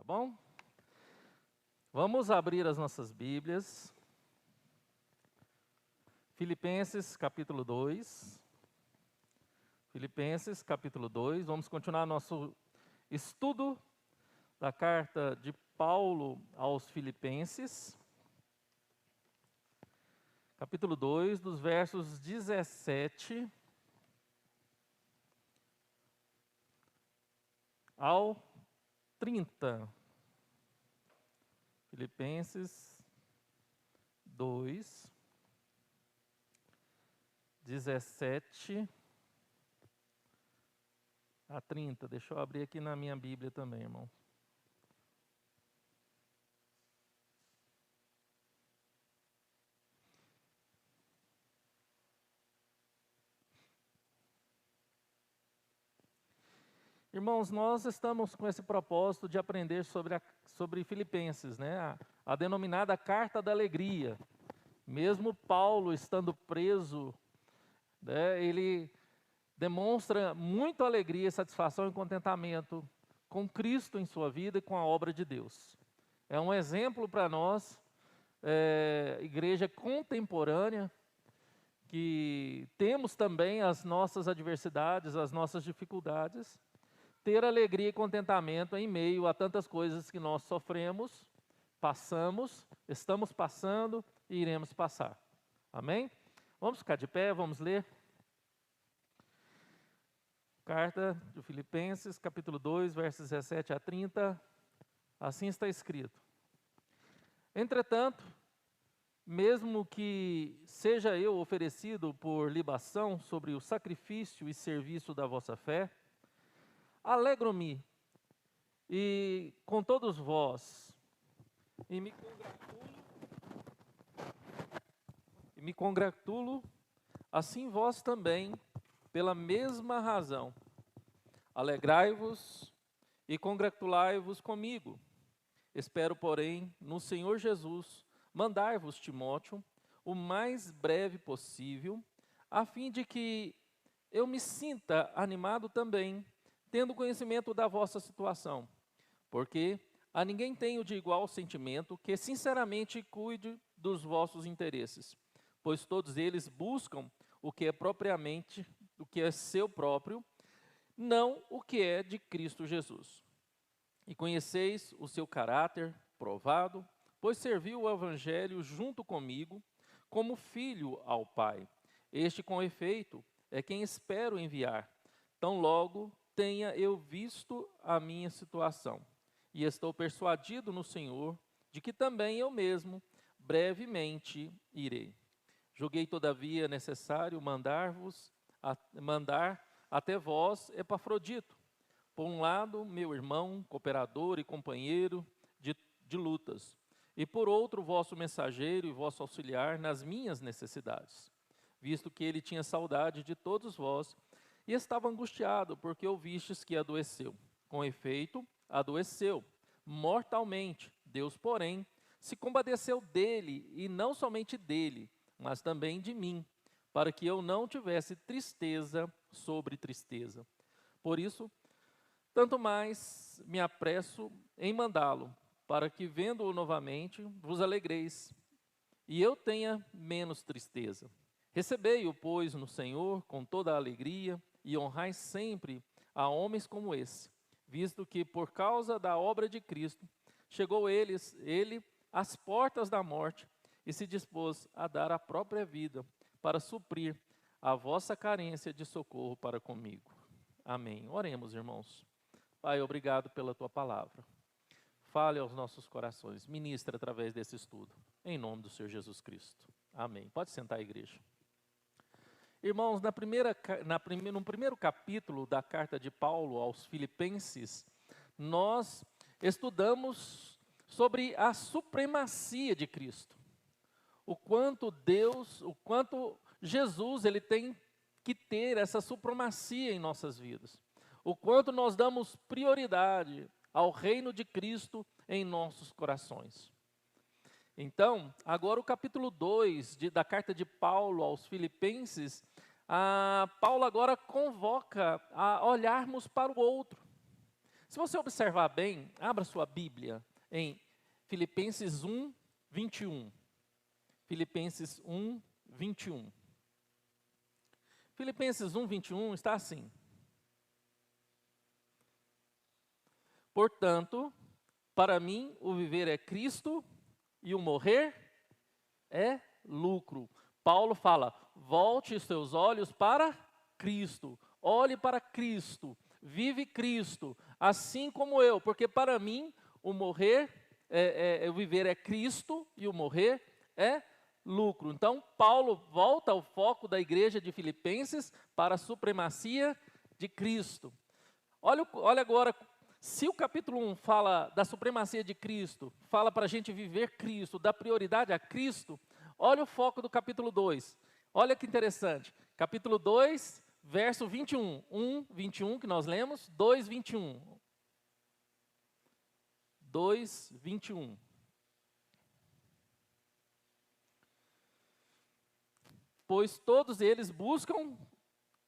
bom? Vamos abrir as nossas Bíblias. Filipenses capítulo 2. Filipenses capítulo 2. Vamos continuar nosso estudo da carta de Paulo aos Filipenses. Capítulo 2, dos versos 17 ao 30. Filipenses 2, 17 a 30. Deixa eu abrir aqui na minha Bíblia também, irmão. Irmãos, nós estamos com esse propósito de aprender sobre Filipenses, né? A denominada Carta da Alegria. Mesmo Paulo estando preso, né, ele demonstra muita alegria, satisfação e contentamento com Cristo em sua vida e com a obra de Deus. É um exemplo para nós, igreja contemporânea, que temos também as nossas adversidades, as nossas dificuldades, ter alegria e contentamento em meio a tantas coisas que nós sofremos, passamos, estamos passando e iremos passar. Amém? Vamos ficar de pé, vamos ler. Carta de Filipenses, capítulo 2, versos 17 a 30. Assim está escrito: Entretanto, mesmo que seja eu oferecido por libação sobre o sacrifício e serviço da vossa fé, alegro-me e com todos vós, e me congratulo, assim vós também, pela mesma razão. Alegrai-vos e congratulai-vos comigo. Espero, porém, no Senhor Jesus, mandar-vos Timóteo o mais breve possível, a fim de que eu me sinta animado também, tendo conhecimento da vossa situação, porque a ninguém tenho de igual sentimento que sinceramente cuide dos vossos interesses, pois todos eles buscam o que é seu próprio, não o que é de Cristo Jesus. E conheceis o seu caráter provado, pois serviu o Evangelho junto comigo, como filho ao Pai. Este, com efeito, é quem espero enviar, tão logo tenha eu visto a minha situação. E estou persuadido no Senhor, de que também eu mesmo brevemente irei. Julguei, todavia, necessário mandar até vós Epafrodito, por um lado, meu irmão, cooperador e companheiro de lutas, e por outro, vosso mensageiro e vosso auxiliar nas minhas necessidades, visto que ele tinha saudade de todos vós e estava angustiado, porque ouvistes que adoeceu. Com efeito, adoeceu mortalmente. Deus, porém, se compadeceu dele, e não somente dele, mas também de mim, para que eu não tivesse tristeza sobre tristeza. Por isso, tanto mais me apresso em mandá-lo, para que, vendo-o novamente, vos alegreis, e eu tenha menos tristeza. Recebei-o, pois, no Senhor com toda a alegria, e honrai sempre a homens como esse, visto que, por causa da obra de Cristo, chegou ele às portas da morte, e se dispôs a dar a própria vida, para suprir a vossa carência de socorro para comigo. Amém. Oremos, irmãos. Pai, obrigado pela tua palavra. Fale aos nossos corações, ministra através desse estudo, em nome do Senhor Jesus Cristo. Amém. Pode sentar, igreja. Irmãos, no primeiro capítulo da carta de Paulo aos Filipenses, nós estudamos sobre a supremacia de Cristo. O quanto Jesus, ele tem que ter essa supremacia em nossas vidas. O quanto nós damos prioridade ao reino de Cristo em nossos corações. Então, agora o capítulo 2 da carta de Paulo aos Filipenses, Paulo agora convoca a olharmos para o outro. Se você observar bem, abra sua Bíblia em Filipenses 1, 21. Filipenses 1, 21. Filipenses 1, 21 está assim. Portanto, para mim o viver é Cristo e o morrer é lucro. Paulo fala, volte os seus olhos para Cristo. Olhe para Cristo. Vive Cristo, assim como eu. Porque para mim o morrer, o viver é Cristo e o morrer é lucro. Então, Paulo volta ao foco da igreja de Filipenses para a supremacia de Cristo. Olha agora, se o capítulo 1 fala da supremacia de Cristo, fala para a gente viver Cristo, dá prioridade a Cristo, olha o foco do capítulo 2. Olha que interessante. Capítulo 2, verso 21. 1, 21 que nós lemos, 2, 21. 2, 21. Pois todos eles buscam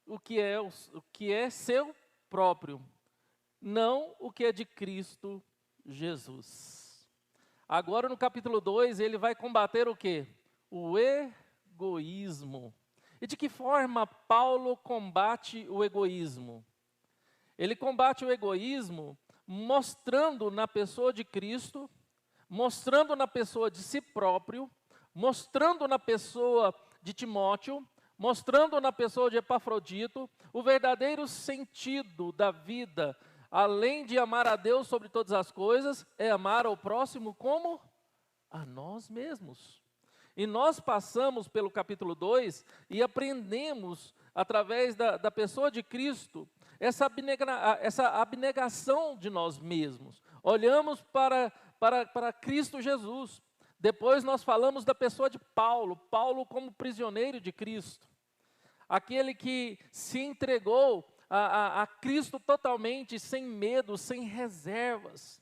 o que é seu próprio, não o que é de Cristo Jesus. Agora no capítulo 2 ele vai combater o quê? O egoísmo. E de que forma Paulo combate o egoísmo? Ele combate o egoísmo mostrando na pessoa de Cristo, mostrando na pessoa de si próprio, mostrando na pessoa de Timóteo, mostrando na pessoa de Epafrodito o verdadeiro sentido da vida, além de amar a Deus sobre todas as coisas, é amar ao próximo como a nós mesmos. E nós passamos pelo capítulo 2 e aprendemos, através da pessoa de Cristo, essa abnegação de nós mesmos. Olhamos para Cristo Jesus. Depois nós falamos da pessoa de Paulo, Paulo como prisioneiro de Cristo. Aquele que se entregou a Cristo totalmente, sem medo, sem reservas.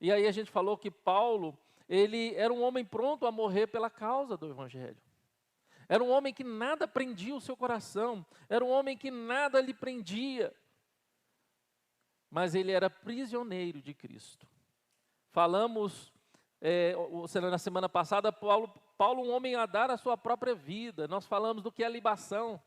E aí a gente falou que Paulo, ele era um homem pronto a morrer pela causa do Evangelho. Era um homem que nada prendia o seu coração, era um homem que nada lhe prendia. Mas ele era prisioneiro de Cristo. Falamos, na semana passada, Paulo, um homem a dar a sua própria vida. Nós falamos do que é libação.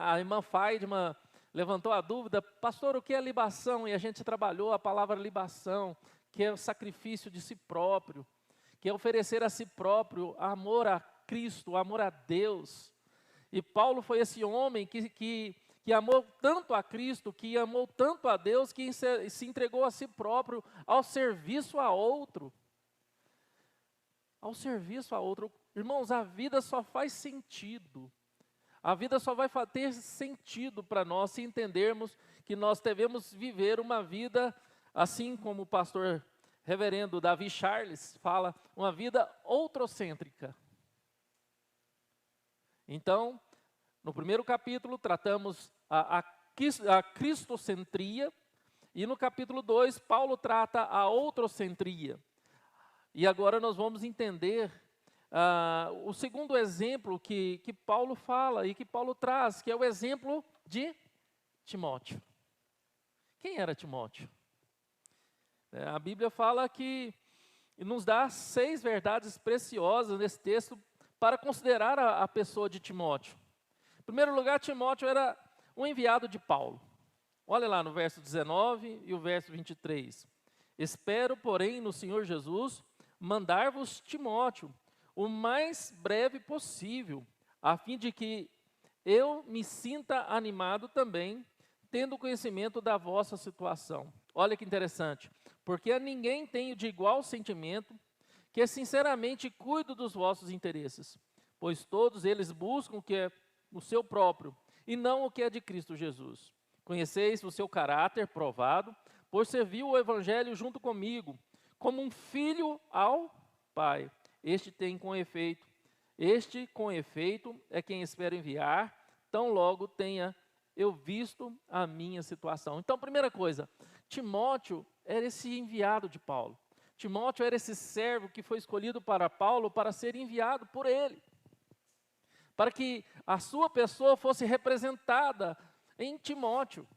A irmã Faidman levantou a dúvida, pastor, o que é libação? E a gente trabalhou a palavra libação, que é o sacrifício de si próprio, que é oferecer a si próprio amor a Cristo, amor a Deus. E Paulo foi esse homem que amou tanto a Cristo, que amou tanto a Deus, que se entregou a si próprio ao serviço a outro. Ao serviço a outro. Irmãos, a vida só faz sentido. A vida só vai ter sentido para nós se entendermos que nós devemos viver uma vida, assim como o pastor reverendo Davi Charles fala, uma vida outrocêntrica. Então, no primeiro capítulo tratamos a cristocentria e no capítulo 2 Paulo trata a outrocentria. E agora nós vamos entender o segundo exemplo que Paulo fala e que Paulo traz, que é o exemplo de Timóteo. Quem era Timóteo? A Bíblia fala que nos dá 6 verdades preciosas nesse texto para considerar a pessoa de Timóteo. Em primeiro lugar, Timóteo era um enviado de Paulo. Olha lá no verso 19 e o verso 23. Espero, porém, no Senhor Jesus, mandar-vos Timóteo, o mais breve possível, a fim de que eu me sinta animado também, tendo conhecimento da vossa situação. Olha que interessante, porque a ninguém tenho de igual sentimento, que sinceramente cuido dos vossos interesses, pois todos eles buscam o que é o seu próprio, e não o que é de Cristo Jesus. Conheceis o seu caráter provado, pois serviu o Evangelho junto comigo, como um filho ao Pai. Este com efeito, é quem espero enviar, tão logo tenha eu visto a minha situação. Então, primeira coisa, Timóteo era esse enviado de Paulo. Timóteo era esse servo que foi escolhido para Paulo para ser enviado por ele. Para que a sua pessoa fosse representada em Timóteo.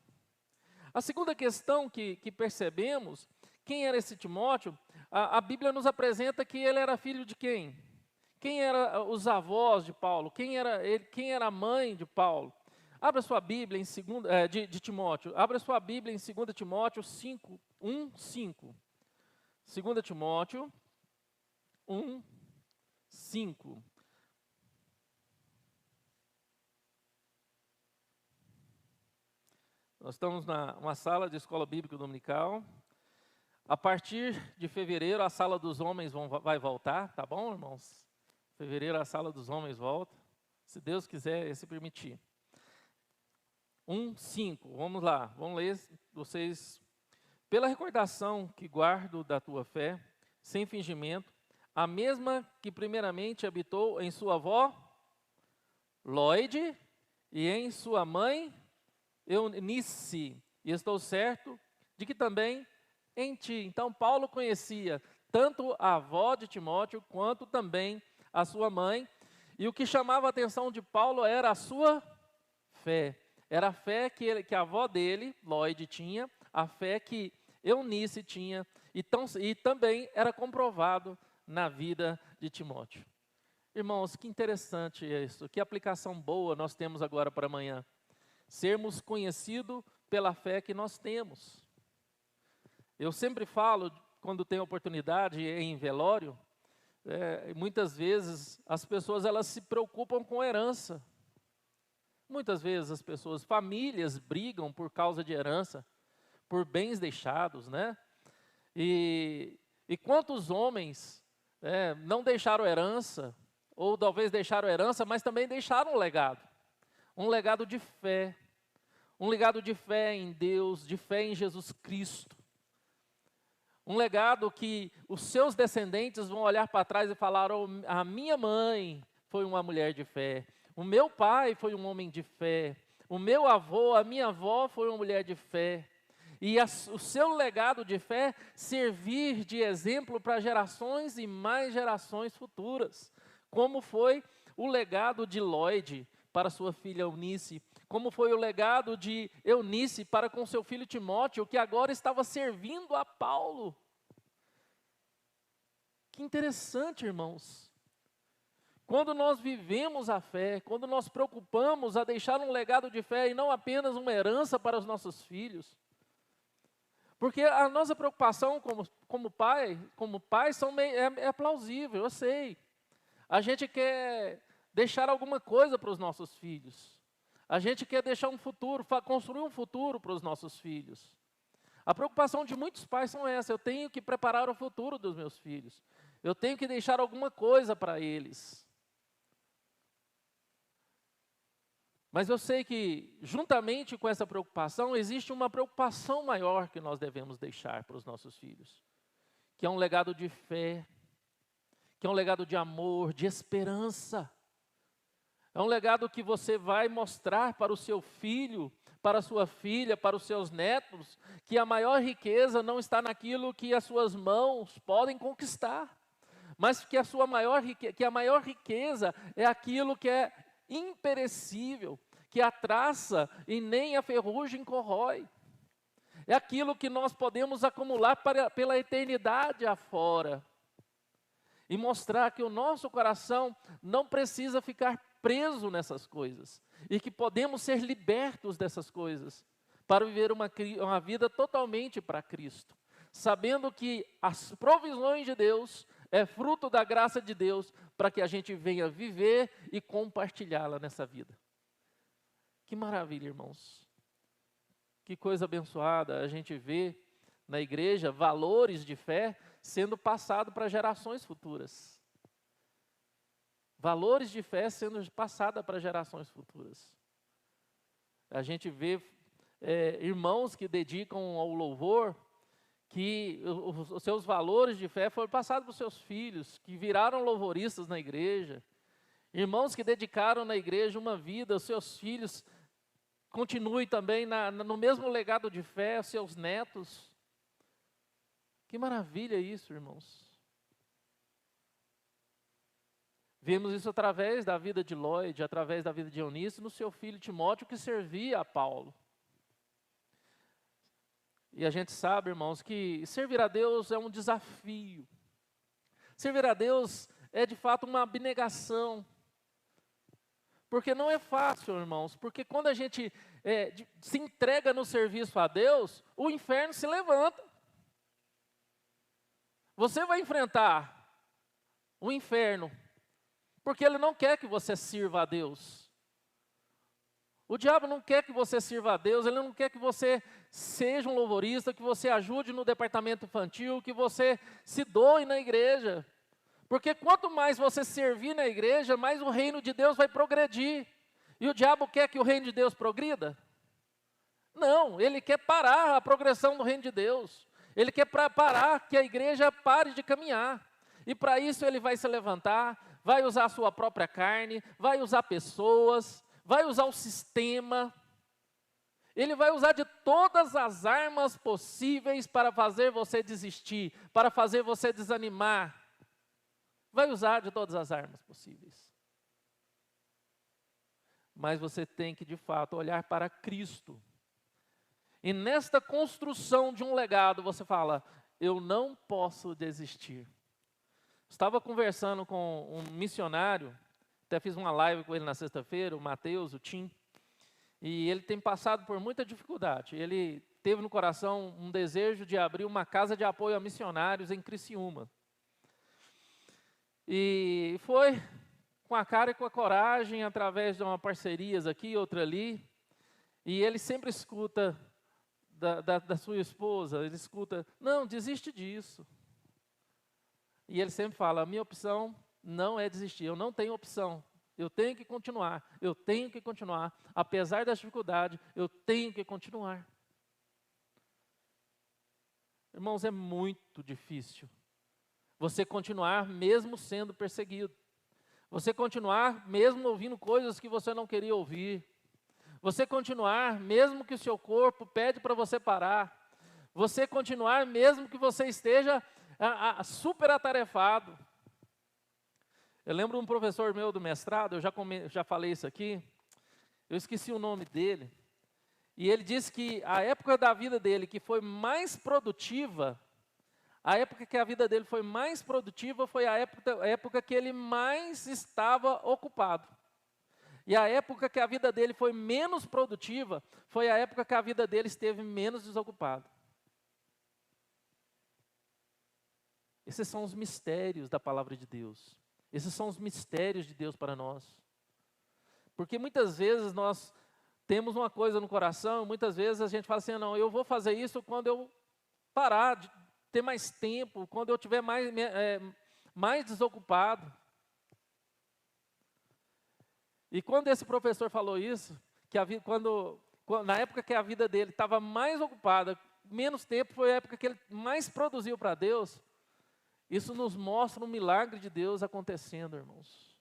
A segunda questão que percebemos, quem era esse Timóteo? A Bíblia nos apresenta que ele era filho de quem? Quem eram os avós de Paulo? Quem era ele? Quem era a mãe de Paulo? Abra sua Bíblia em de Timóteo. Abra sua Bíblia em 2 Timóteo 5, 1, 5. 2 Timóteo 1, 5. Nós estamos numa sala de escola bíblica dominical. A partir de fevereiro, a sala dos homens vai voltar, tá bom, irmãos? Fevereiro, a sala dos homens volta, se Deus quiser e se permitir. 1, 5, vamos lá, vamos ler vocês. Pela recordação que guardo da tua fé, sem fingimento, a mesma que primeiramente habitou em sua avó, Lóide, e em sua mãe, Eunice, e estou certo de que também em ti. Então, Paulo conhecia tanto a avó de Timóteo, quanto também a sua mãe, e o que chamava a atenção de Paulo era a sua fé. Era a fé que a avó dele, Lóide, tinha, a fé que Eunice tinha, e também era comprovado na vida de Timóteo. Irmãos, que interessante isso, que aplicação boa nós temos agora para amanhã. Sermos conhecidos pela fé que nós temos. Eu sempre falo, quando tenho oportunidade em velório, muitas vezes as pessoas elas se preocupam com herança. Muitas vezes as pessoas, famílias brigam por causa de herança, por bens deixados, né? E quantos homens não deixaram herança, ou talvez deixaram herança, mas também deixaram um legado de fé, um legado de fé em Deus, de fé em Jesus Cristo. Um legado que os seus descendentes vão olhar para trás e falar: oh, a minha mãe foi uma mulher de fé, o meu pai foi um homem de fé, o meu avô, a minha avó foi uma mulher de fé. E o seu legado de fé servir de exemplo para gerações e mais gerações futuras, como foi o legado de Lóide para sua filha Eunice, como foi o legado de Eunice para com seu filho Timóteo, que agora estava servindo a Paulo. Que interessante, irmãos. Quando nós vivemos a fé, quando nós preocupamos a deixar um legado de fé e não apenas uma herança para os nossos filhos. Porque a nossa preocupação como pai é plausível, eu sei. A gente quer deixar alguma coisa para os nossos filhos. A gente quer deixar um futuro, construir um futuro para os nossos filhos. A preocupação de muitos pais são essa: eu tenho que preparar o futuro dos meus filhos. Eu tenho que deixar alguma coisa para eles. Mas eu sei que, juntamente com essa preocupação, existe uma preocupação maior que nós devemos deixar para os nossos filhos, que é um legado de fé, que é um legado de amor, de esperança. É um legado que você vai mostrar para o seu filho, para a sua filha, para os seus netos, que a maior riqueza não está naquilo que as suas mãos podem conquistar, mas que a maior riqueza é aquilo que é imperecível, que a traça e nem a ferrugem corrói. É aquilo que nós podemos acumular pela eternidade afora. E mostrar que o nosso coração não precisa ficar preso nessas coisas. E que podemos ser libertos dessas coisas. Para viver uma vida totalmente para Cristo. Sabendo que as provisões de Deus é fruto da graça de Deus para que a gente venha viver e compartilhá-la nessa vida. Que maravilha, irmãos. Que coisa abençoada a gente vê na igreja valores de fé sendo passados para gerações futuras. Valores de fé sendo passados para gerações futuras. A gente vê irmãos que dedicam ao louvor, que os seus valores de fé foram passados para os seus filhos, que viraram louvoristas na igreja. Irmãos que dedicaram na igreja uma vida, os seus filhos continuem também no mesmo legado de fé, os seus netos. Que maravilha isso, irmãos. Vemos isso através da vida de Lóide, através da vida de Eunice, no seu filho Timóteo, que servia a Paulo. E a gente sabe, irmãos, que servir a Deus é um desafio. Servir a Deus é de fato uma abnegação. Porque não é fácil, irmãos, porque quando a gente se entrega no serviço a Deus, o inferno se levanta. Você vai enfrentar o inferno, porque ele não quer que você sirva a Deus. O diabo não quer que você sirva a Deus, ele não quer que você seja um louvorista, que você ajude no departamento infantil, que você se doe na igreja. Porque quanto mais você servir na igreja, mais o reino de Deus vai progredir. E o diabo quer que o reino de Deus progrida? Não, ele quer parar a progressão do reino de Deus. Ele quer parar que a igreja pare de caminhar. E para isso ele vai se levantar, vai usar a sua própria carne, vai usar pessoas, vai usar o sistema. Ele vai usar de todas as armas possíveis para fazer você desistir, para fazer você desanimar. Vai usar de todas as armas possíveis. Mas você tem que, de fato, olhar para Cristo. E nesta construção de um legado, você fala, eu não posso desistir. Estava conversando com um missionário, até fiz uma live com ele na sexta-feira, o Mateus, o Tim, e ele tem passado por muita dificuldade. Ele teve no coração um desejo de abrir uma casa de apoio a missionários em Criciúma. E foi com a cara e com a coragem, através de uma parcerias aqui, outra ali, e ele sempre escuta da sua esposa, ele escuta, não, desiste disso. E ele sempre fala, a minha opção não é desistir, eu não tenho opção, eu tenho que continuar, apesar das dificuldades, eu tenho que continuar. Irmãos, é muito difícil você continuar mesmo sendo perseguido, você continuar mesmo ouvindo coisas que você não queria ouvir, você continuar mesmo que o seu corpo pede para você parar, você continuar mesmo que você esteja super atarefado. Eu lembro um professor meu do mestrado, eu já falei isso aqui, eu esqueci o nome dele, e ele disse que a época da vida dele que foi mais produtiva, a época que a vida dele foi mais produtiva foi a época que ele mais estava ocupado. E a época que a vida dele foi menos produtiva foi a época que a vida dele esteve menos desocupada. Esses são os mistérios da palavra de Deus. Esses são os mistérios de Deus para nós. Porque muitas vezes nós temos uma coisa no coração, muitas vezes a gente fala assim, não, eu vou fazer isso quando eu parar de ter mais tempo, quando eu estiver mais desocupado. E quando esse professor falou isso, que na época que a vida dele estava mais ocupada, menos tempo, foi a época que ele mais produziu para Deus, isso nos mostra um milagre de Deus acontecendo, irmãos.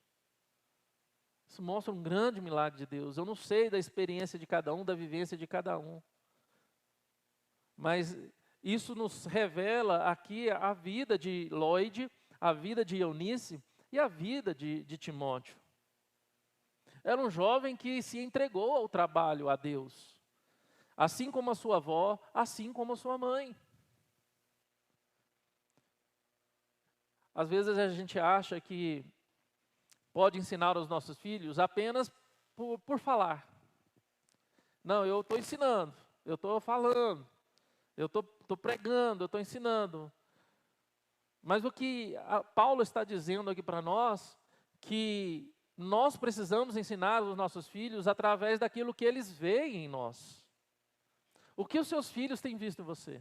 Isso mostra um grande milagre de Deus. Eu não sei da experiência de cada um, da vivência de cada um, mas isso nos revela aqui a vida de Lloyd, a vida de Eunice e a vida de Timóteo. Era um jovem que se entregou ao trabalho a Deus, assim como a sua avó, assim como a sua mãe. Às vezes a gente acha que pode ensinar aos nossos filhos apenas por falar. Não, eu estou ensinando, eu estou falando, eu estou pregando, eu estou ensinando. Mas o que Paulo está dizendo aqui para nós, que nós precisamos ensinar os nossos filhos através daquilo que eles veem em nós. O que os seus filhos têm visto em você?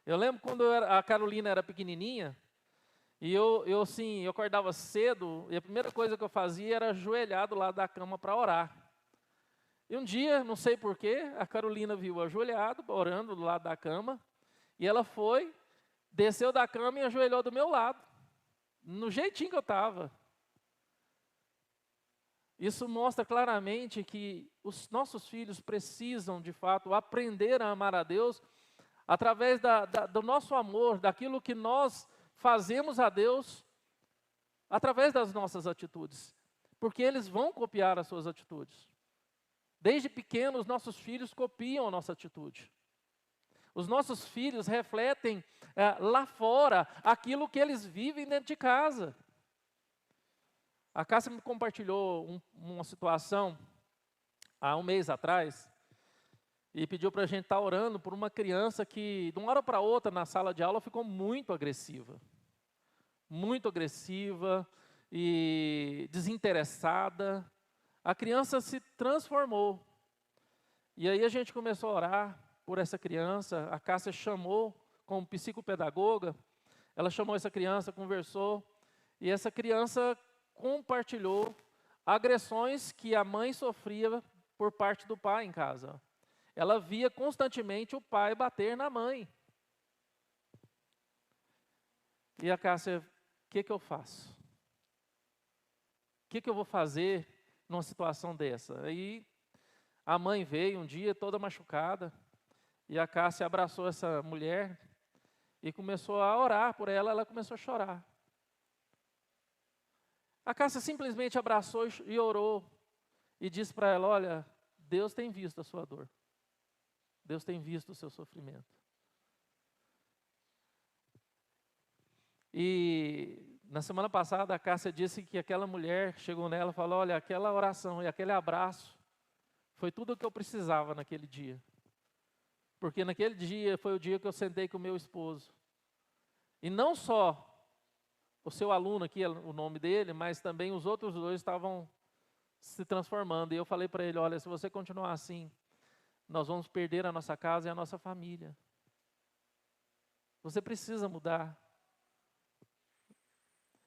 Eu lembro quando a Carolina era pequenininha, e eu acordava cedo, e a primeira coisa que eu fazia era ajoelhar do lado da cama para orar. E um dia, não sei porquê, a Carolina viu ajoelhado, orando do lado da cama, e ela foi, desceu da cama e ajoelhou do meu lado, no jeitinho que eu estava. Isso mostra claramente que os nossos filhos precisam, de fato, aprender a amar a Deus através do nosso amor, daquilo que nós fazemos a Deus, através das nossas atitudes. Porque eles vão copiar as suas atitudes. Desde pequenos, nossos filhos copiam a nossa atitude. Os nossos filhos refletem lá fora aquilo que eles vivem dentro de casa. A Cássia me compartilhou uma situação há um mês atrás e pediu para a gente estar orando por uma criança que, de uma hora para outra, na sala de aula, ficou muito agressiva e desinteressada. A criança se transformou. E aí a gente começou a orar por essa criança. A Cássia chamou como psicopedagoga, ela chamou essa criança, conversou, e essa criança compartilhou agressões que a mãe sofria por parte do pai em casa. Ela via constantemente o pai bater na mãe. E a Cássia, o que eu faço? O que eu vou fazer numa situação dessa? Aí a mãe veio um dia toda machucada, e a Cássia abraçou essa mulher e começou a orar por ela, ela começou a chorar. A Cássia simplesmente abraçou e orou, e disse para ela, olha, Deus tem visto a sua dor. Deus tem visto o seu sofrimento. E na semana passada a Cássia disse que aquela mulher chegou nela e falou, olha, aquela oração e aquele abraço foi tudo o que eu precisava naquele dia. Porque naquele dia foi o dia que eu sentei com o meu esposo. E não só o seu aluno aqui, o nome dele, mas também os outros dois estavam se transformando. E eu falei para ele, olha, se você continuar assim, nós vamos perder a nossa casa e a nossa família. Você precisa mudar.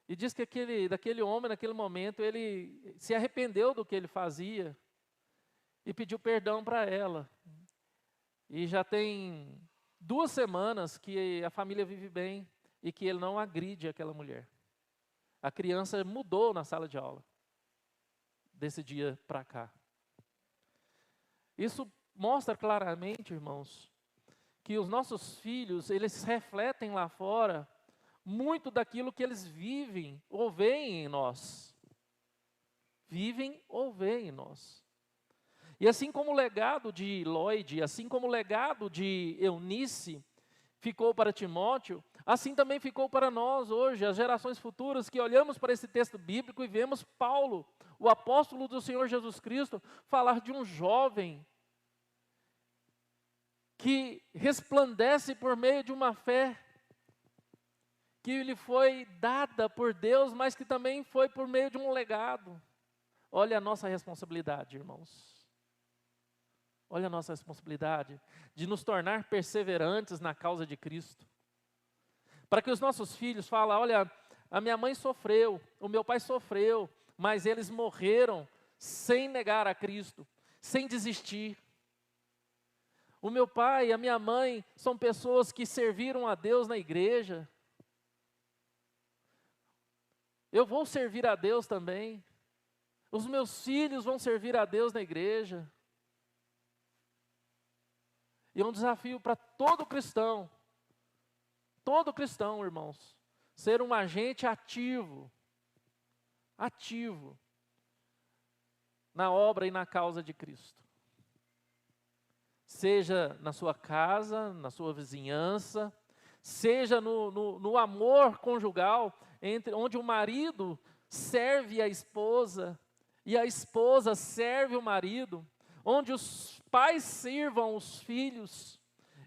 E diz que daquele homem, naquele momento, ele se arrependeu do que ele fazia e pediu perdão para ela. E já tem 2 semanas que a família vive bem e que ele não agride aquela mulher. A criança mudou na sala de aula, desse dia para cá. Isso mostra claramente, irmãos, que os nossos filhos, eles refletem lá fora muito daquilo que eles vivem ou veem em nós. Vivem ou veem em nós. E assim como o legado de Lloyd, assim como o legado de Eunice ficou para Timóteo, assim também ficou para nós hoje, as gerações futuras, que olhamos para esse texto bíblico e vemos Paulo, o apóstolo do Senhor Jesus Cristo, falar de um jovem que resplandece por meio de uma fé que lhe foi dada por Deus, mas que também foi por meio de um legado. Olha a nossa responsabilidade, irmãos. Olha a nossa responsabilidade de nos tornar perseverantes na causa de Cristo. Para que os nossos filhos falem, olha, a minha mãe sofreu, o meu pai sofreu, mas eles morreram sem negar a Cristo, sem desistir. O meu pai e a minha mãe são pessoas que serviram a Deus na igreja. Eu vou servir a Deus também. Os meus filhos vão servir a Deus na igreja. E é um desafio para todo cristão, irmãos, ser um agente ativo na obra e na causa de Cristo. Seja na sua casa, na sua vizinhança, seja no amor conjugal, onde o marido serve a esposa e a esposa serve o marido, onde os pais sirvam os filhos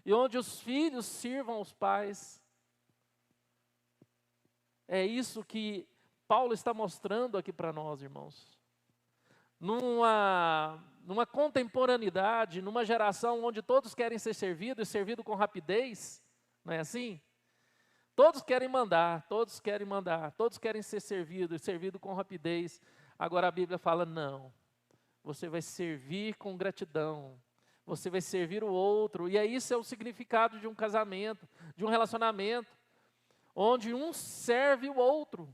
e onde os filhos sirvam os pais. É isso que Paulo está mostrando aqui para nós, irmãos. Numa contemporaneidade, numa geração onde todos querem ser servidos e servido com rapidez, não é assim? Todos querem mandar, todos querem ser servidos e servido com rapidez. Agora a Bíblia fala, não. Você vai servir com gratidão. Você vai servir o outro. E isso é o significado de um casamento, de um relacionamento, onde um serve o outro.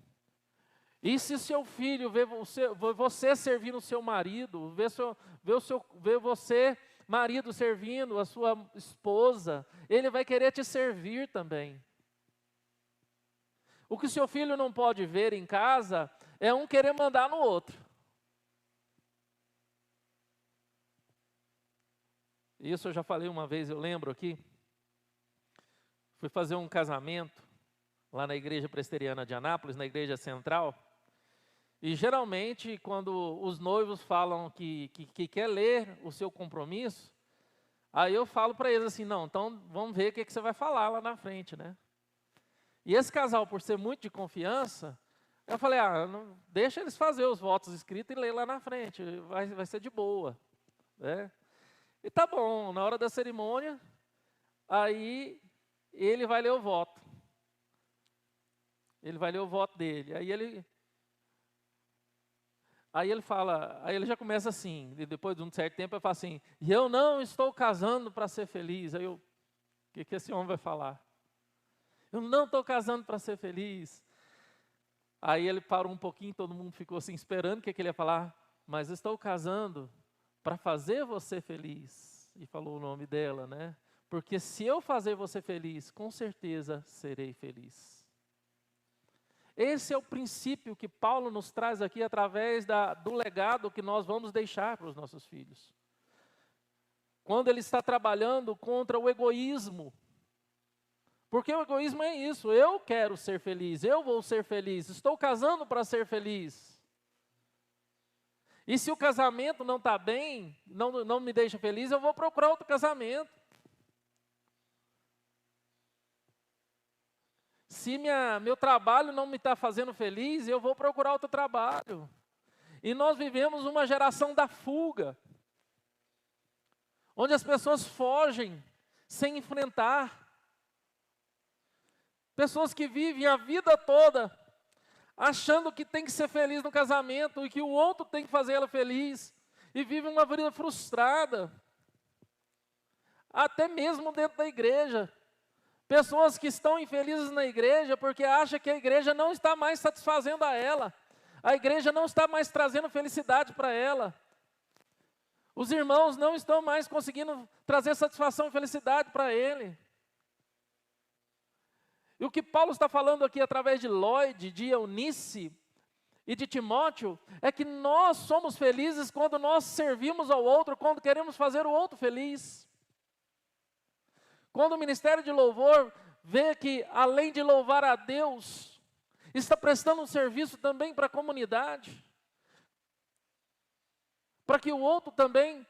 E se seu filho vê você servindo o seu marido, vê você, marido, servindo a sua esposa, ele vai querer te servir também. O que o seu filho não pode ver em casa é um querer mandar no outro. Isso eu já falei uma vez, eu lembro aqui. Fui fazer um casamento lá na igreja presbiteriana de Anápolis, na igreja central. E geralmente, quando os noivos falam que quer ler o seu compromisso, aí eu falo para eles assim, não, então vamos ver o que você vai falar lá na frente, né? E esse casal, por ser muito de confiança, eu falei, não, deixa eles fazer os votos escritos e ler lá na frente, vai ser de boa, né? E tá bom, na hora da cerimônia, aí ele vai ler o voto. Ele vai ler o voto dele. Aí ele fala, aí ele já começa assim, e depois de um certo tempo ele fala assim, e eu não estou casando para ser feliz. Aí o que esse homem vai falar? Eu não estou casando para ser feliz. Aí ele parou um pouquinho, todo mundo ficou assim esperando o que ele ia falar, mas estou casando para fazer você feliz. E falou o nome dela, né? Porque se eu fazer você feliz, com certeza serei feliz. Esse é o princípio que Paulo nos traz aqui através do legado que nós vamos deixar para os nossos filhos. Quando ele está trabalhando contra o egoísmo. Porque o egoísmo é isso, eu quero ser feliz, eu vou ser feliz, estou casando para ser feliz. E se o casamento não está bem, não me deixa feliz, eu vou procurar outro casamento. Se meu trabalho não me está fazendo feliz, eu vou procurar outro trabalho. E nós vivemos uma geração da fuga, onde as pessoas fogem sem enfrentar. Pessoas que vivem a vida toda achando que tem que ser feliz no casamento e que o outro tem que fazer ela feliz. E vivem uma vida frustrada, até mesmo dentro da igreja. Pessoas que estão infelizes na igreja porque acham que a igreja não está mais satisfazendo a ela. A igreja não está mais trazendo felicidade para ela. Os irmãos não estão mais conseguindo trazer satisfação e felicidade para ele. E o que Paulo está falando aqui através de Lloyd, de Eunice e de Timóteo, é que nós somos felizes quando nós servimos ao outro, quando queremos fazer o outro feliz. Quando o ministério de louvor vê que, além de louvar a Deus, está prestando um serviço também para a comunidade, para que o outro também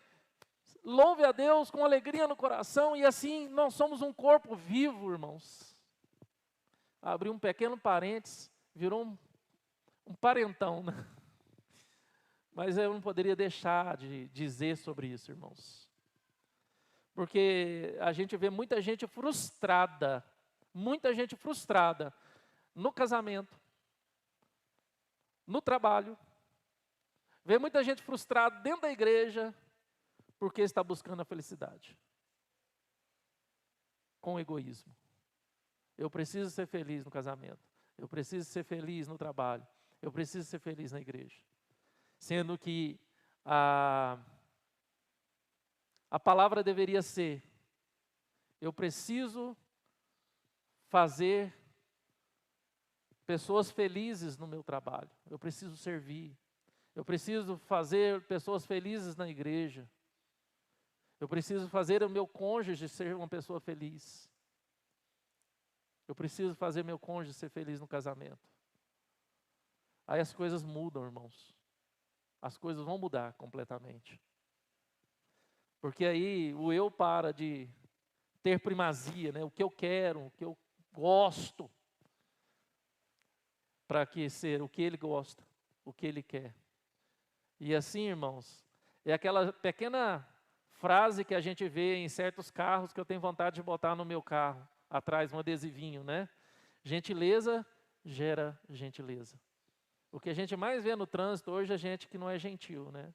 louve a Deus com alegria no coração, e assim nós somos um corpo vivo, irmãos. Abri um pequeno parênteses, virou um parentão, né? Mas eu não poderia deixar de dizer sobre isso, irmãos. Porque a gente vê muita gente frustrada no casamento, no trabalho. Vê muita gente frustrada dentro da igreja, porque está buscando a felicidade. Com egoísmo. Eu preciso ser feliz no casamento. Eu preciso ser feliz no trabalho. Eu preciso ser feliz na igreja. Sendo que a palavra deveria ser, eu preciso fazer pessoas felizes no meu trabalho. Eu preciso servir. Eu preciso fazer pessoas felizes na igreja. Eu preciso fazer o meu cônjuge ser uma pessoa feliz. Eu preciso fazer meu cônjuge ser feliz no casamento. Aí as coisas mudam, irmãos. As coisas vão mudar completamente. Porque aí o eu para de ter primazia, né? O que eu quero, o que eu gosto, para que ser o que ele gosta, o que ele quer. E assim, irmãos, é aquela pequena frase que a gente vê em certos carros que eu tenho vontade de botar no meu carro, atrás um adesivinho, né? Gentileza gera gentileza. O que a gente mais vê no trânsito hoje é gente que não é gentil, né?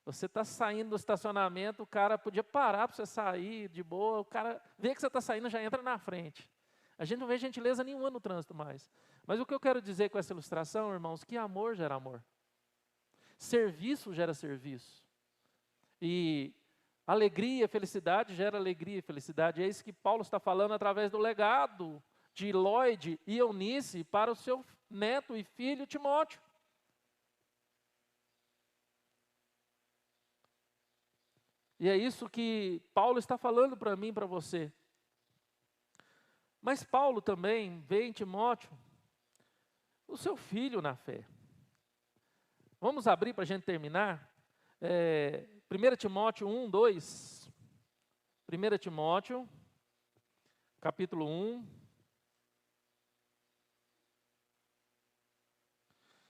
Você está saindo do estacionamento, o cara podia parar para você sair de boa, o cara vê que você está saindo, já entra na frente. A gente não vê gentileza nenhuma no trânsito mais. Mas o que eu quero dizer com essa ilustração, irmãos, que amor gera amor. Serviço gera serviço. E alegria, felicidade gera alegria e felicidade. É isso que Paulo está falando através do legado de Lloyd e Eunice para o seu neto e filho Timóteo. E é isso que Paulo está falando para mim e para você. Mas Paulo também vê em Timóteo o seu filho na fé. Vamos abrir para a gente terminar? 1 Timóteo 1, 2. 1 Timóteo, capítulo 1.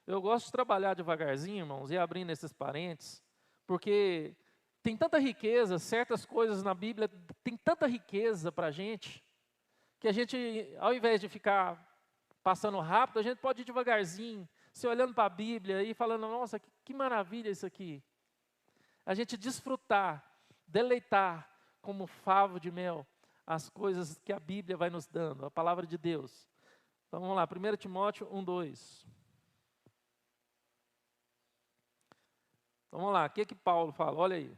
Eu gosto de trabalhar devagarzinho, irmãos, e abrindo esses parênteses, porque tem tanta riqueza, certas coisas na Bíblia, tem tanta riqueza para a gente, que a gente, ao invés de ficar passando rápido, a gente pode ir devagarzinho, se olhando para a Bíblia e falando, nossa, que maravilha isso aqui. A gente desfrutar, deleitar como favo de mel as coisas que a Bíblia vai nos dando, a palavra de Deus. Então vamos lá, 1 Timóteo 1, 2. Então, vamos lá, o que Paulo fala? Olha aí.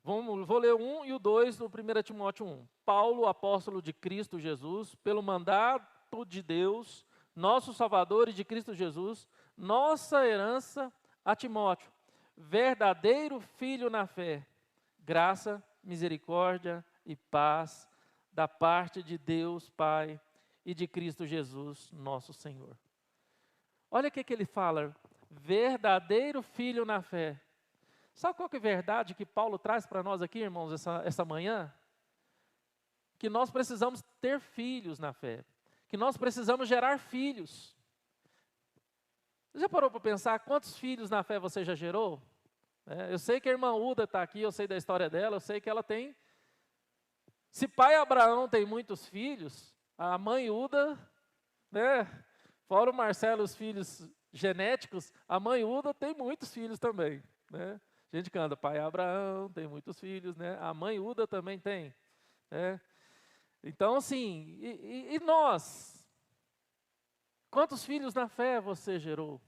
Vou ler o 1 e o 2 do 1 Timóteo 1. Paulo, apóstolo de Cristo Jesus, pelo mandato de Deus, nosso Salvador e de Cristo Jesus, nossa herança a Timóteo, verdadeiro filho na fé, graça, misericórdia e paz da parte de Deus Pai e de Cristo Jesus, nosso Senhor. Olha o que ele fala, verdadeiro filho na fé. Sabe qual que é a verdade que Paulo traz para nós aqui, irmãos, essa manhã? Que nós precisamos ter filhos na fé, que nós precisamos gerar filhos. Você já parou para pensar quantos filhos na fé você já gerou? Eu sei que a irmã Uda está aqui, eu sei da história dela, eu sei que ela tem. Se pai Abraão tem muitos filhos, a mãe Uda, fora o Marcelo, os filhos genéticos, a mãe Uda tem muitos filhos também, né? A gente canta, pai Abraão tem muitos filhos, né? A mãe Uda também tem, né? Então, assim, e nós? Quantos filhos na fé você gerou?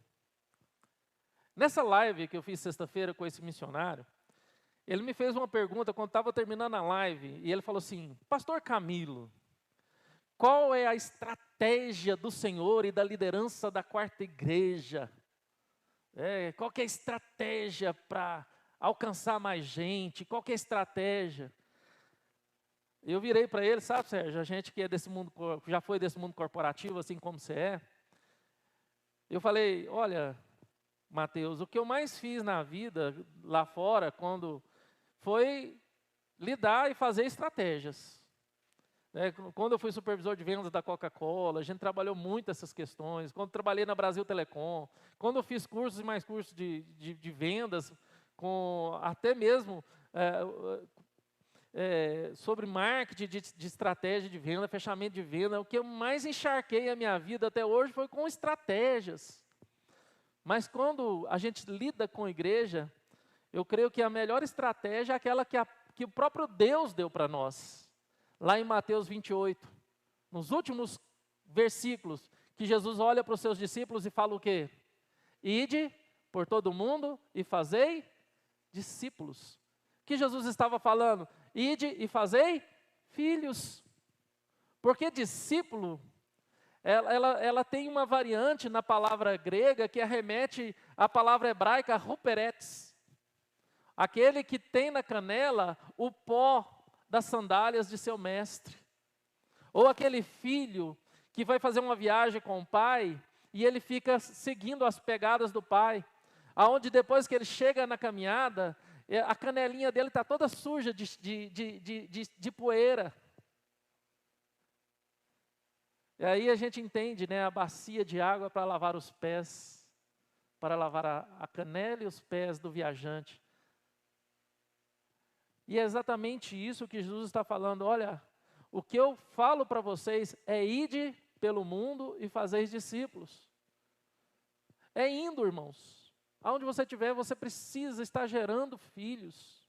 Nessa live que eu fiz sexta-feira com esse missionário, ele me fez uma pergunta quando estava terminando a live, e ele falou assim, pastor Camilo, qual é a estratégia do Senhor e da liderança da quarta igreja? Qual que é a estratégia para alcançar mais gente? Qual que é a estratégia? Eu virei para ele, sabe, Sérgio, a gente que é desse mundo, já foi desse mundo corporativo, assim como você é. Eu falei, olha, Mateus, o que eu mais fiz na vida, lá fora, foi lidar e fazer estratégias. Quando eu fui supervisor de vendas da Coca-Cola, a gente trabalhou muito essas questões. Quando trabalhei na Brasil Telecom, quando eu fiz cursos e mais cursos de vendas, até mesmo sobre marketing, de estratégia de venda, fechamento de venda, o que eu mais encharquei a minha vida até hoje foi com estratégias. Mas quando a gente lida com a igreja, eu creio que a melhor estratégia é aquela que o próprio Deus deu para nós. Lá em Mateus 28, nos últimos versículos, que Jesus olha para os seus discípulos e fala o quê? Ide por todo mundo e fazei discípulos. O que Jesus estava falando? Ide e fazei filhos. Porque discípulo, ela tem uma variante na palavra grega que arremete à palavra hebraica ruperetes. Aquele que tem na canela o pó das sandálias de seu mestre. Ou aquele filho que vai fazer uma viagem com o pai e ele fica seguindo as pegadas do pai. Aonde depois que ele chega na caminhada, a canelinha dele está toda suja de poeira. E aí a gente entende, né, a bacia de água para lavar os pés, para lavar a canela e os pés do viajante. E é exatamente isso que Jesus está falando. Olha, o que eu falo para vocês é ide pelo mundo e fazeis discípulos. É indo, irmãos. Aonde você estiver, você precisa estar gerando filhos.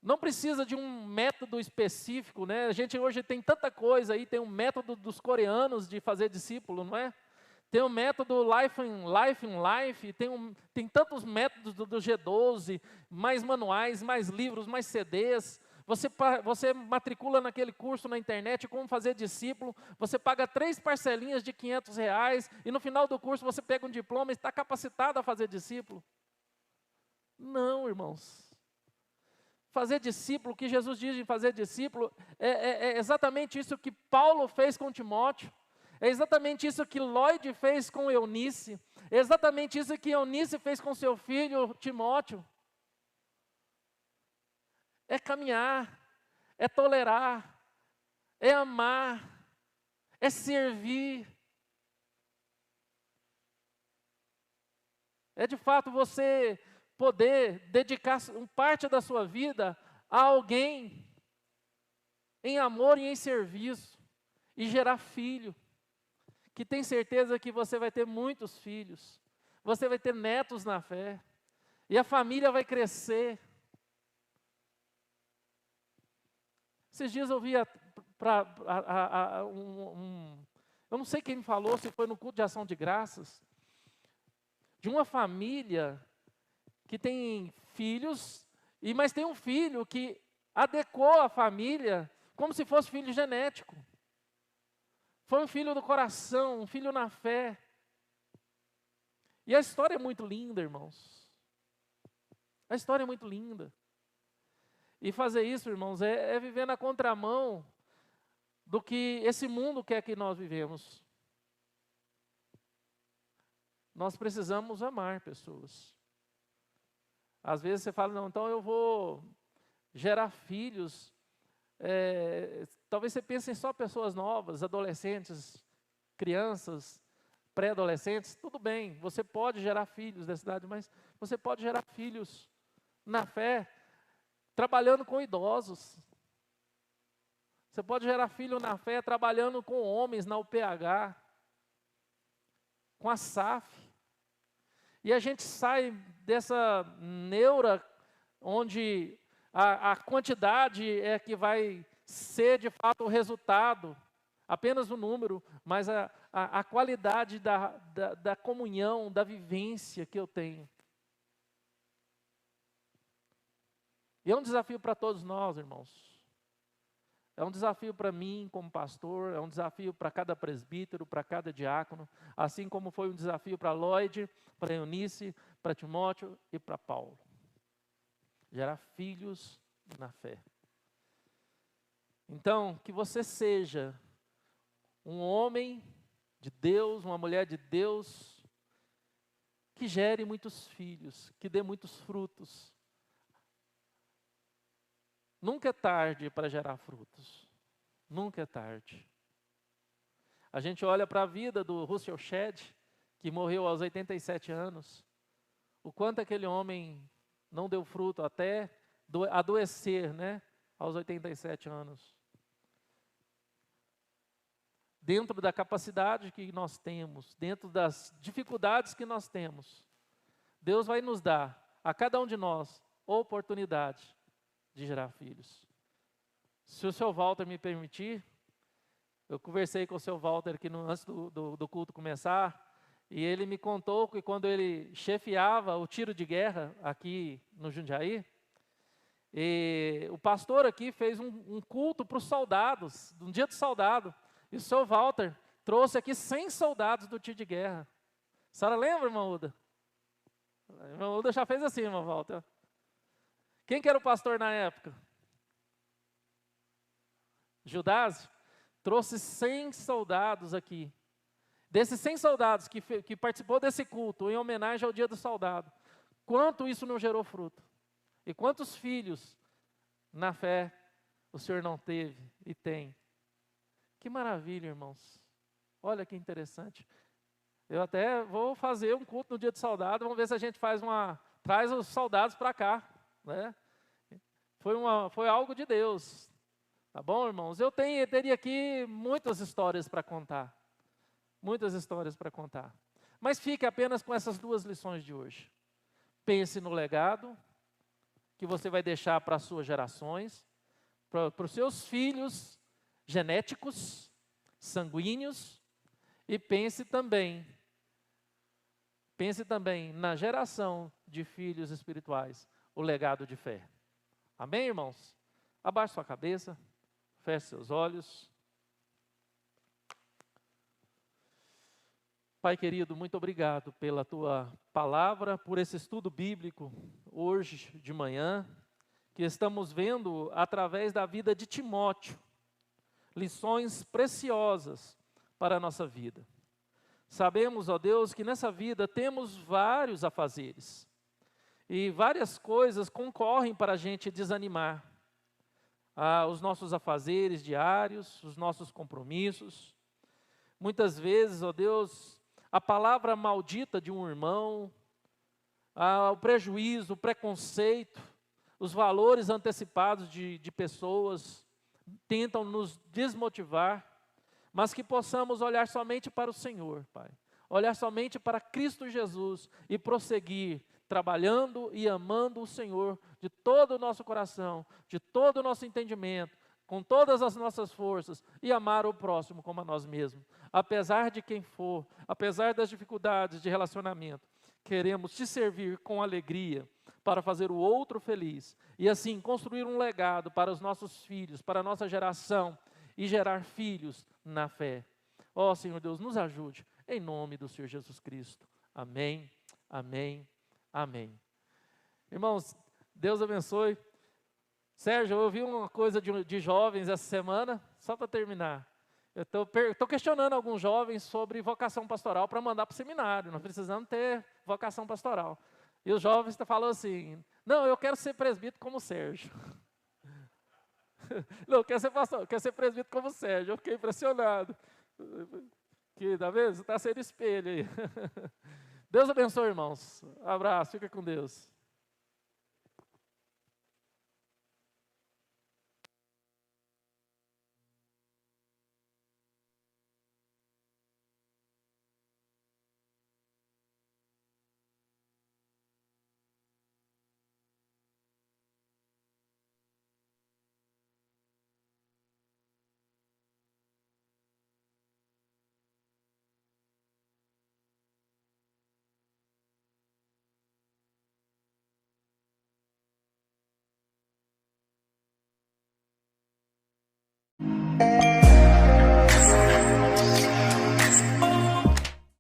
Não precisa de um método específico, né? A gente hoje tem tanta coisa aí, tem um método dos coreanos de fazer discípulo, não é? Tem o método Life in Life, tem tantos métodos do G12, mais manuais, mais livros, mais CDs. Você matricula naquele curso na internet, como fazer discípulo, você paga 3 parcelinhas de R$500 e no final do curso você pega um diploma e está capacitado a fazer discípulo. Não, irmãos. fazer discípulo, o que Jesus diz de fazer discípulo, é exatamente isso que Paulo fez com Timóteo, é exatamente isso que Lloyd fez com Eunice, é exatamente isso que Eunice fez com seu filho Timóteo. É caminhar, é tolerar, é amar, é servir. É de fato você poder dedicar parte da sua vida a alguém em amor e em serviço e gerar filho, que tem certeza que você vai ter muitos filhos, você vai ter netos na fé, e a família vai crescer. Esses dias eu vi eu não sei quem falou, se foi no culto de ação de graças, de uma família que tem filhos, mas tem um filho que adequou a família como se fosse filho genético. Foi um filho do coração, um filho na fé. E a história é muito linda, irmãos. A história é muito linda. E fazer isso, irmãos, é viver na contramão do que esse mundo quer que nós vivemos. Nós precisamos amar pessoas. Às vezes você fala, não, então eu vou gerar filhos. Talvez você pense em só pessoas novas, adolescentes, crianças, pré-adolescentes. Tudo bem, você pode gerar filhos dessa idade, mas você pode gerar filhos na fé, trabalhando com idosos. Você pode gerar filho na fé, trabalhando com homens na UPH, com a SAF. E a gente sai dessa neura onde a quantidade é que vai ser de fato o resultado, apenas o número, mas a qualidade da comunhão, da vivência que eu tenho. E é um desafio para todos nós, irmãos. É um desafio para mim como pastor, é um desafio para cada presbítero, para cada diácono, assim como foi um desafio para Lloyd, para Eunice, para Timóteo e para Paulo. Gerar filhos na fé. Então, que você seja um homem de Deus, uma mulher de Deus, que gere muitos filhos, que dê muitos frutos. Nunca é tarde para gerar frutos. Nunca é tarde. A gente olha para a vida do Russell Shedd, que morreu aos 87 anos. O quanto aquele homem não deu fruto até adoecer, né? Aos 87 anos. Dentro da capacidade que nós temos, dentro das dificuldades que nós temos, Deus vai nos dar, a cada um de nós, oportunidade de gerar filhos. Se o seu Walter me permitir, eu conversei com o seu Walter aqui antes do culto começar, e ele me contou que quando ele chefiava o tiro de guerra aqui no Jundiaí, e o pastor aqui fez um culto para os soldados, um dia do soldado, e o seu Walter trouxe aqui 100 soldados do tiro de guerra. A senhora lembra, irmã Uda? A irmã Uda já fez assim, irmão Walter. Quem que era o pastor na época? Judásio trouxe 100 soldados aqui. Desses 100 soldados que participou desse culto, em homenagem ao dia do soldado, quanto isso não gerou fruto? E quantos filhos na fé o Senhor não teve e tem? Que maravilha, irmãos. Olha que interessante. Eu até vou fazer um culto no dia do soldado, vamos ver se a gente traz os soldados para cá. Né? Foi algo de Deus, tá bom, irmãos? Eu teria aqui muitas histórias para contar, mas fique apenas com essas duas lições de hoje. Pense no legado que você vai deixar para as suas gerações, para os seus filhos genéticos, sanguíneos, e pense também na geração de filhos espirituais, o legado de fé. Amém, irmãos? Abaixe sua cabeça, feche seus olhos. Pai querido, muito obrigado pela Tua palavra, por esse estudo bíblico hoje de manhã, que estamos vendo através da vida de Timóteo, lições preciosas para a nossa vida. Sabemos, ó Deus, que nessa vida temos vários afazeres, e várias coisas concorrem para a gente desanimar. Os nossos afazeres diários, os nossos compromissos. Muitas vezes, ó Deus, a palavra maldita de um irmão, o prejuízo, o preconceito, os valores antecipados de pessoas tentam nos desmotivar, mas que possamos olhar somente para o Senhor, Pai. Olhar somente para Cristo Jesus e prosseguir trabalhando e amando o Senhor de todo o nosso coração, de todo o nosso entendimento, com todas as nossas forças, e amar o próximo como a nós mesmos. Apesar de quem for, apesar das dificuldades de relacionamento, queremos te servir com alegria para fazer o outro feliz e assim construir um legado para os nossos filhos, para a nossa geração e gerar filhos na fé. Ó Senhor Deus, nos ajude, em nome do Senhor Jesus Cristo. Amém, amém, amém. Irmãos, Deus abençoe. Sérgio, eu ouvi uma coisa de jovens essa semana, só para terminar. Eu estou questionando alguns jovens sobre vocação pastoral para mandar para o seminário. Nós precisamos ter vocação pastoral. E os jovens estão falando assim, não, eu quero ser presbítero como o Sérgio. Não, quero ser pastor, quero ser presbítero como o Sérgio. Eu fiquei impressionado. Que, tá vendo? Você está sendo espelho aí. Deus abençoe, irmãos. Abraço, fica com Deus.